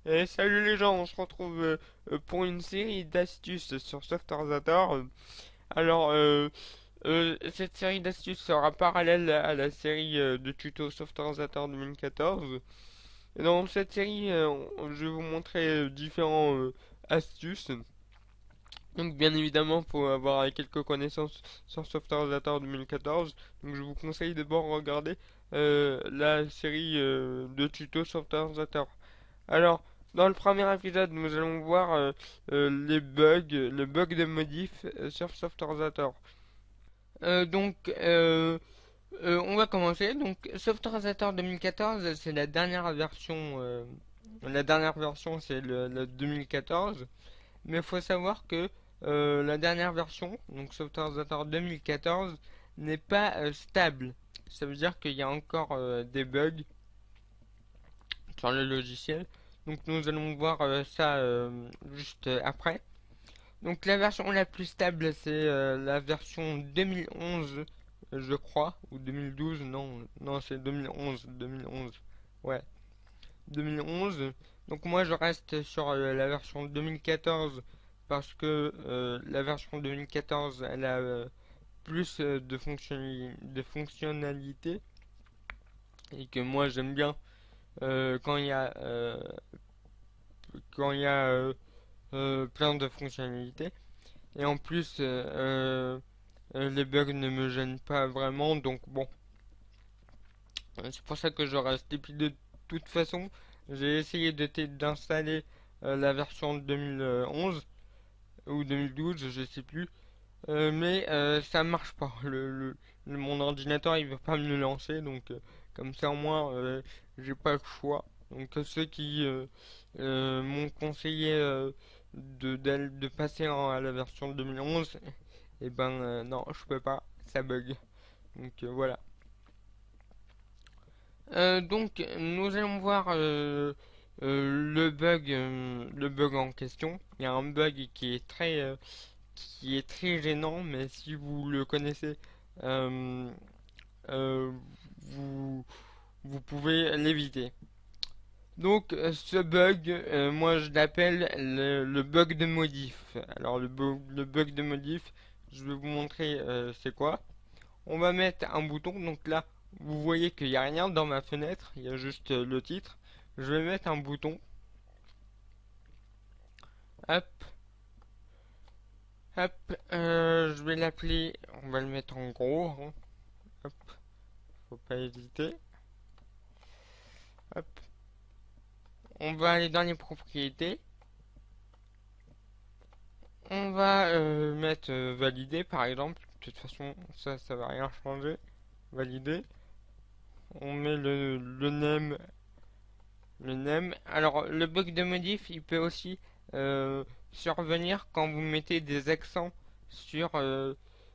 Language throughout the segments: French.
Et salut les gens, on se retrouve pour une série d'astuces sur Software. Alors, cette série d'astuces sera parallèle à la série de tutos Software 2014. Et dans cette série, je vais vous montrer différents astuces. Donc, bien évidemment, il faut avoir quelques connaissances sur Software 2014. Donc, je vous conseille d'abord regarder la série de tutos Software. Alors, dans le premier épisode, nous allons voir les bugs, le bug de modif sur Software. Donc, on va commencer. Donc, Software 2014, c'est la dernière version. La dernière version, c'est le 2014. Mais il faut savoir que la dernière version, donc Software 2014, n'est pas stable. Ça veut dire qu'il y a encore des bugs sur le logiciel. Donc nous allons voir ça juste après. Donc la version la plus stable c'est la version 2011 je crois ou 2012 non c'est 2011 ouais 2011. Donc moi je reste sur la version 2014 parce que la version 2014 elle a plus de fonctionnalités et que moi j'aime bien quand il y a quand il y a plein de fonctionnalités. Et en plus, les bugs ne me gênent pas vraiment, donc bon, c'est pour ça que je reste. Et puis de toute façon, j'ai essayé d'installer la version 2011 ou 2012, je sais plus, mais ça marche pas. Mon ordinateur il veut pas me le lancer, donc comme ça au moins j'ai pas le choix. Donc ceux qui m'ont conseillé de passer à la version 2011, et ben non, je peux pas, ça bug. Donc voilà. Donc nous allons voir le bug en question. Il y a un bug qui est très gênant, mais si vous le connaissez, euh, euh, vous, vous pouvez l'éviter. Donc ce bug, moi je l'appelle le bug de modif. Alors le bug de modif, je vais vous montrer c'est quoi. On va mettre un bouton, donc là vous voyez qu'il n'y a rien dans ma fenêtre, il y a juste le titre. Je vais mettre un bouton, hop, hop, je vais l'appeler, on va le mettre en gros, hein. Hop, faut pas hésiter, hop. On va aller dans les propriétés, on va mettre valider par exemple. De toute façon, ça va rien changer. Valider. On met le name. Alors, le bug de modif, il peut aussi survenir quand vous mettez des accents sur,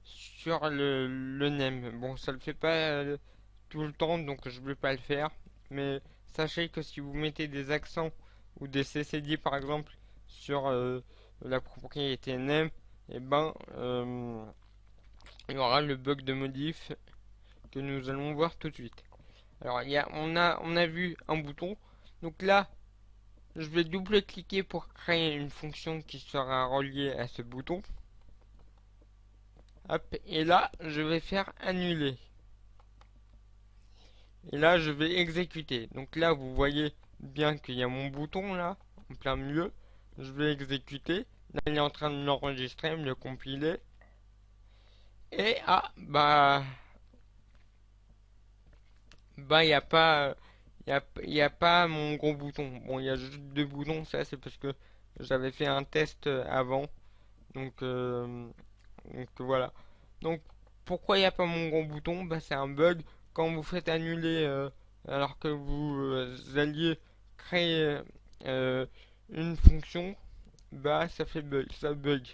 sur le name. Bon, ça le fait pas tout le temps, donc je vais pas le faire. Mais sachez que si vous mettez des accents ou des CCD par exemple sur la propriété name, et ben il y aura le bug de modif que nous allons voir tout de suite. Alors on a vu un bouton. Donc là, je vais double-cliquer pour créer une fonction qui sera reliée à ce bouton. Hop, et là, je vais faire annuler. Et là, je vais exécuter. Donc là, vous voyez bien qu'il y a mon bouton là, en plein milieu. Je vais exécuter. Là, il est en train de l'enregistrer, me le compiler. Et il n'y a pas, y a pas mon gros bouton. Bon, il y a juste deux boutons, ça c'est parce que j'avais fait un test avant. Donc, voilà. Donc pourquoi il n'y a pas mon gros bouton? Bah c'est un bug quand vous faites annuler alors que vous alliez créer une fonction, bah ça fait bug, ça bug.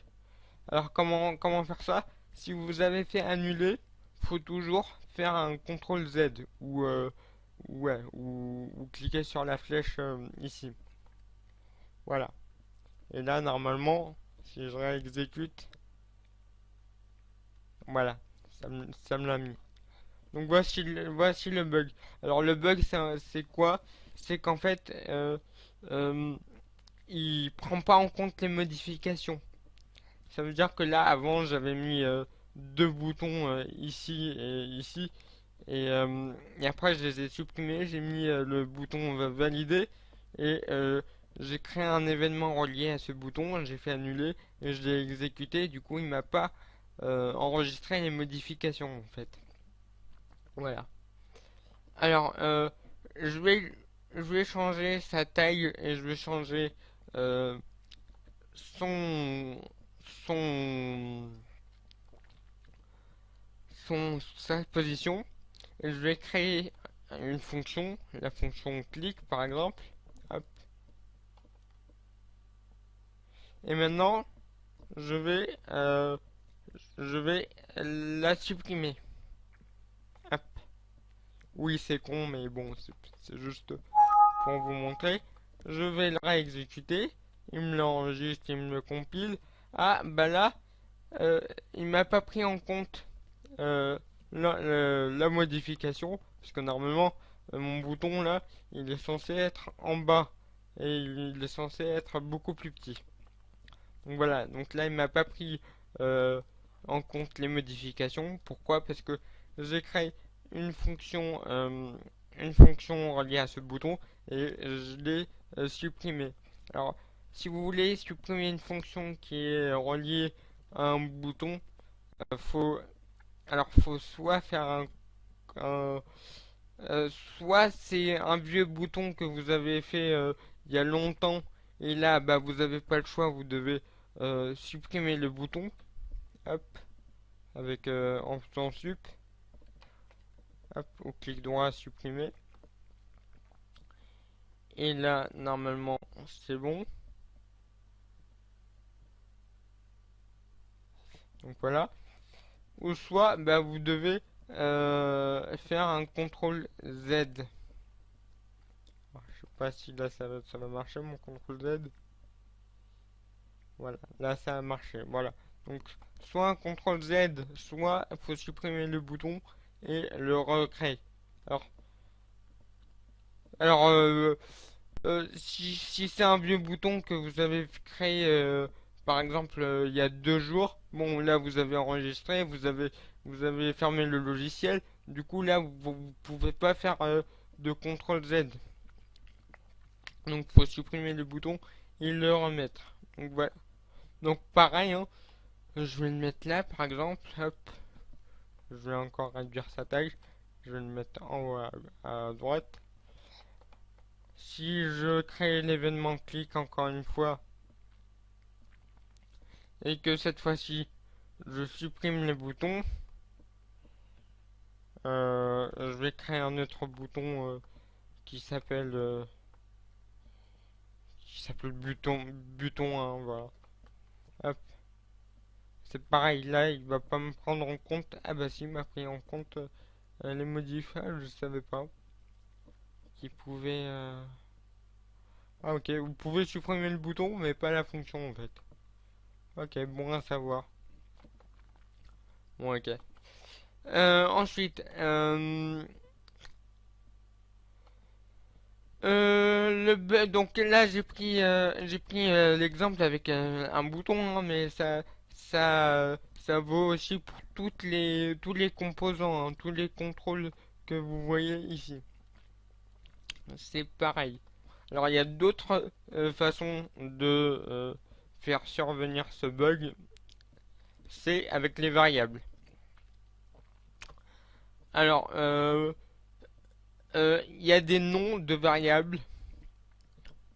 Alors comment faire ça? Si vous avez fait annuler, faut toujours faire un CTRL Z ou ou cliquer sur la flèche ici. Voilà. Et là normalement, si je réexécute, voilà, ça me l'a mis. Donc voici le bug. Alors le bug c'est quoi? C'est qu'en fait euh, il prend pas en compte les modifications. Ça veut dire que là, avant, j'avais mis deux boutons ici et ici. Et après, je les ai supprimés. J'ai mis le bouton valider. Et j'ai créé un événement relié à ce bouton. J'ai fait annuler. Et je l'ai exécuté. Du coup, il m'a pas enregistré les modifications, en fait. Voilà. Alors, je vais, je vais changer sa taille. Et je vais changer euh, son, son, sa position. Je vais créer une fonction, la fonction click par exemple. Hop. Et maintenant, je vais, euh, je vais la supprimer. Hop. Oui, c'est con, mais bon, c'est juste pour vous montrer. Je vais le réexécuter. Il me l'enregistre, il me le compile. Ah, bah là, euh, il m'a pas pris en compte euh, la modification, parce que normalement, mon bouton là, il est censé être en bas et il est censé être beaucoup plus petit. Donc voilà, donc là il m'a pas pris euh, en compte les modifications. Pourquoi? Parce que j'ai créé une fonction, euh, une fonction reliée à ce bouton et je l'ai supprimée. Alors, si vous voulez supprimer une fonction qui est reliée à un bouton, faut faut soit faire un- euh, soit c'est un vieux bouton que vous avez fait il y a longtemps et là bah vous avez pas le choix, vous devez supprimer le bouton, hop, avec en faisant sup, hop, au clic droit supprimer. Et là normalement c'est bon. Donc voilà. Ou soit bah vous devez faire un contrôle Z. Alors, je sais pas si là ça va marcher mon contrôle Z. Voilà, là ça a marché. Voilà. Donc, soit un CTRL Z, soit il faut supprimer le bouton et le recréer. Alors, alors, si c'est un vieux bouton que vous avez créé, par exemple, il y a 2 jours, bon, là vous avez enregistré, vous avez fermé le logiciel. Du coup, là vous pouvez pas faire de CTRL Z. Donc, faut supprimer le bouton et le remettre. Donc voilà. Donc pareil, hein, je vais le mettre là, par exemple. Hop, je vais encore réduire sa taille. Je vais le mettre en haut à droite. Si je crée l'événement clic encore une fois et que cette fois-ci je supprime les boutons, je vais créer un autre bouton qui s'appelle bouton 1, voilà. Hop, c'est pareil là, il va pas me prendre en compte. Ah bah si, il m'a pris en compte les modifs. Ah, je savais pas qu'il pouvait. Ah ok, vous pouvez supprimer le bouton mais pas la fonction en fait. Ok, bon à savoir. Bon ok. Ensuite, donc là j'ai pris l'exemple avec un bouton, hein, mais ça vaut aussi pour tous les composants, hein, tous les contrôles que vous voyez ici. C'est pareil. Alors il y a d'autres façons de faire survenir ce bug, c'est avec les variables. Alors, il y a des noms de variables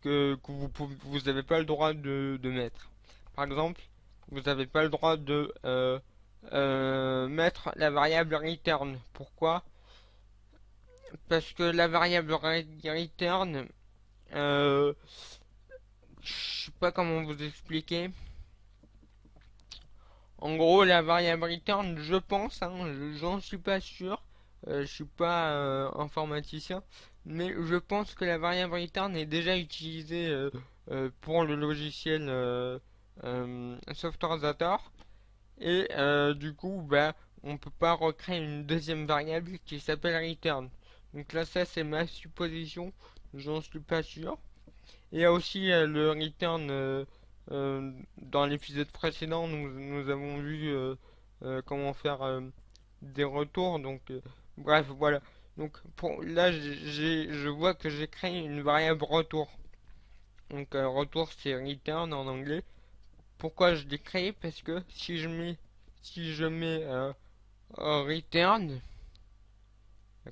que vous n'avez pas le droit de mettre. Par exemple, vous n'avez pas le droit de mettre la variable return. Pourquoi? Parce que la variable return, je sais pas comment vous expliquer. En gros, la variable return, je pense, hein, j'en suis pas sûr, je suis pas informaticien, mais je pense que la variable return est déjà utilisée pour le logiciel Software et du coup, bah, on peut pas recréer une deuxième variable qui s'appelle return. Donc là, ça c'est ma supposition, j'en suis pas sûr. Il y a aussi le return. Dans l'épisode précédent, nous avons vu comment faire des retours. Donc, bref, voilà. Donc, là, je vois que j'ai créé une variable retour. Donc, retour, c'est return en anglais. Pourquoi je l'ai créé? Parce que si je mets return,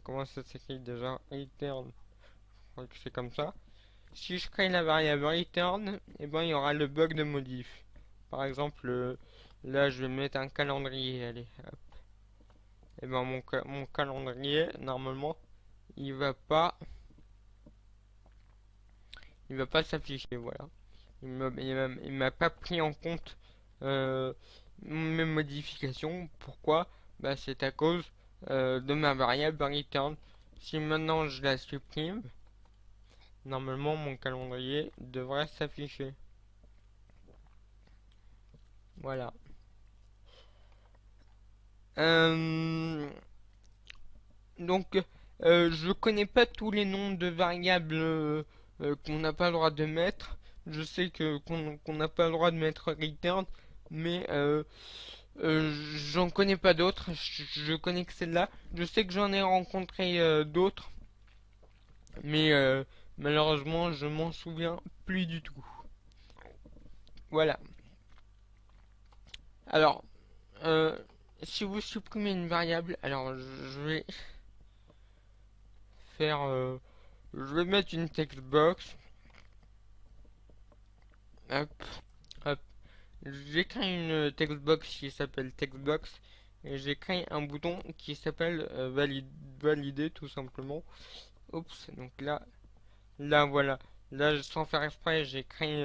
comment ça s'écrit déjà? Return, je crois que c'est comme ça. Si je crée la variable return, et ben il y aura le bug de modif. Par exemple, là je vais mettre un calendrier, allez. Et ben mon calendrier, normalement, il va pas, il va pas s'afficher, voilà. Il m'a pas pris en compte euh, mes modifications. Pourquoi? Bah c'est à cause de ma variable return. Si maintenant je la supprime, normalement mon calendrier devrait s'afficher. Voilà. Euh, donc, je connais pas tous les noms de variables qu'on n'a pas le droit de mettre. Je sais que qu'on n'a pas le droit de mettre return, mais j'en connais pas d'autres. Je connais que celle-là. Je sais que j'en ai rencontré d'autres, mais malheureusement, je m'en souviens plus du tout. Voilà. Alors, euh, si vous supprimez une variable, alors je vais faire, je vais mettre une text box. Hop, hop. J'ai créé une textbox qui s'appelle textbox et j'ai créé un bouton qui s'appelle valider tout simplement. Oups, donc là voilà. Là sans faire exprès j'ai créé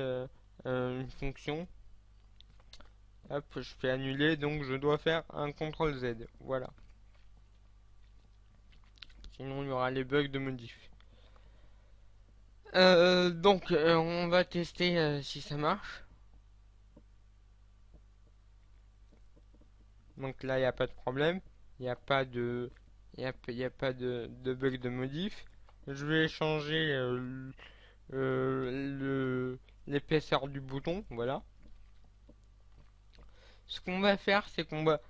une fonction. Hop, je fais annuler donc je dois faire un CTRL Z. Voilà. Sinon il y aura les bugs de modif. Donc on va tester si ça marche. Donc là, il n'y a pas de problème. Il n'y a pas de, y a pas de bug de modif. Je vais changer l'épaisseur du bouton. Voilà. Ce qu'on va faire, c'est qu'on va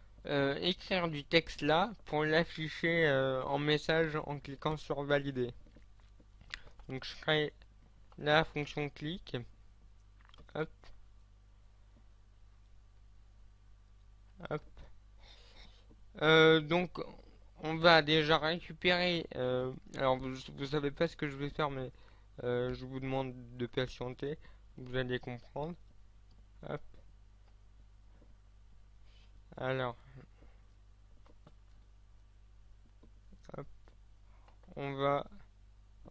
écrire du texte là pour l'afficher en message en cliquant sur valider. Donc je crée la fonction clic. Hop, hop. Donc on va déjà récupérer. Alors vous savez pas ce que je vais faire, mais je vous demande de patienter. Vous allez comprendre. Hop. Alors, hop. On va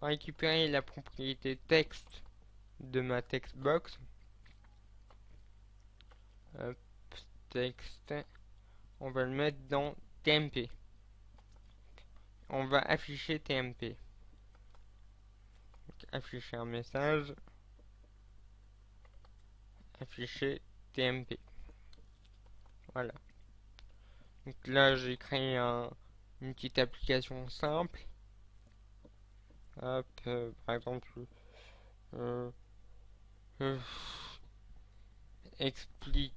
récupérer la propriété texte de ma textbox. Hop, texte. On va le mettre dans TMP. On va afficher TMP. Donc, afficher un message. Afficher TMP. Voilà. Donc là, j'ai créé une petite application simple. Hop, par exemple, euh, euh, explication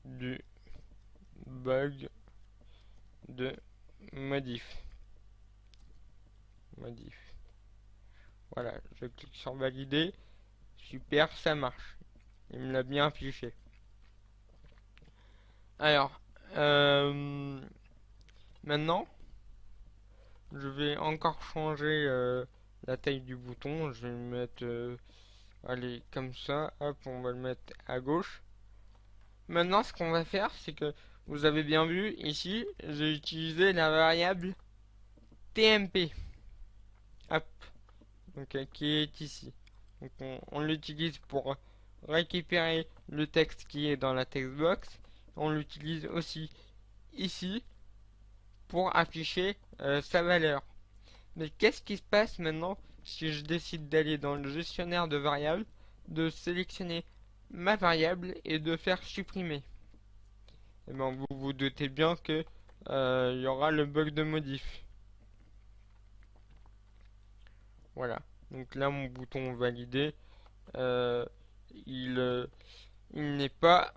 du bug de modif. Modif. Voilà, je clique sur valider. Super, ça marche. Il me l'a bien affiché. Alors, maintenant, je vais encore changer la taille du bouton. Je vais le mettre, allez, comme ça. Hop, on va le mettre à gauche. Maintenant, ce qu'on va faire, c'est que vous avez bien vu ici, j'ai utilisé la variable TMP. Hop, donc qui est ici. Donc on l'utilise pour récupérer le texte qui est dans la textbox. On l'utilise aussi ici pour afficher sa valeur. Mais qu'est-ce qui se passe maintenant si je décide d'aller dans le gestionnaire de variables, de sélectionner ma variable et de faire supprimer? Eh bien, vous vous doutez bien que il y aura le bug de modif. Voilà. Donc là, mon bouton validé, euh, il, euh, il n'est pas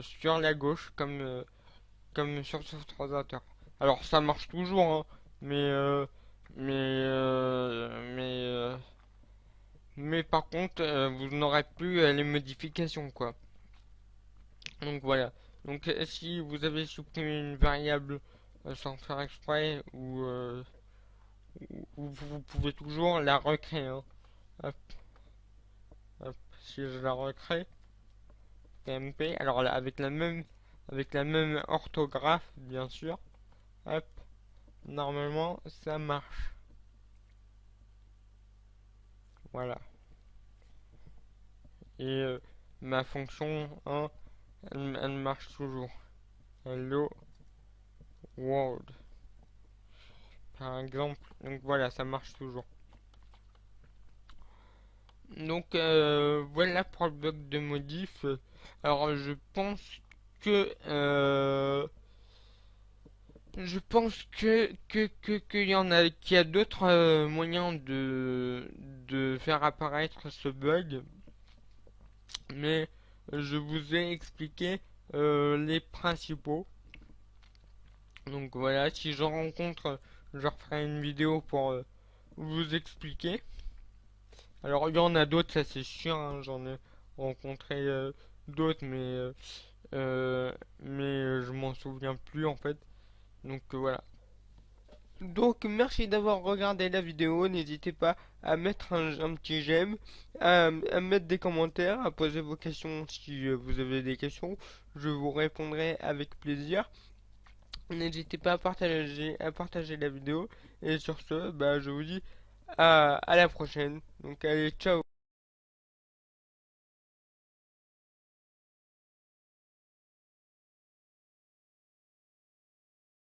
sur la gauche comme sur ce ordinateur. Alors ça marche toujours, hein, mais mais mais par contre, vous n'aurez plus les modifications, quoi. Donc voilà. Donc si vous avez supprimé une variable sans faire exprès ou vous pouvez toujours la recréer, hein. Hop, hop. Si je la recrée, PMP, alors là, avec la même orthographe, bien sûr. Hop, normalement ça marche. Voilà. Et ma fonction 1, elle marche toujours. Hello world, par exemple. Donc voilà, ça marche toujours. Donc voilà pour le bug de modif. Alors je pense que qu'il y en a qu'il y a d'autres moyens de faire apparaître ce bug, mais je vous ai expliqué les principaux. Donc voilà, si j'en rencontre, je referai une vidéo pour vous expliquer. Alors il y en a d'autres, ça c'est sûr, hein, j'en ai rencontré d'autres, mais je m'en souviens plus en fait. Donc voilà. Donc merci d'avoir regardé la vidéo, n'hésitez pas à mettre un petit j'aime, à mettre des commentaires, à poser vos questions si vous avez des questions, je vous répondrai avec plaisir. N'hésitez pas à partager la vidéo, et sur ce, bah, je vous dis à la prochaine. Donc allez, ciao.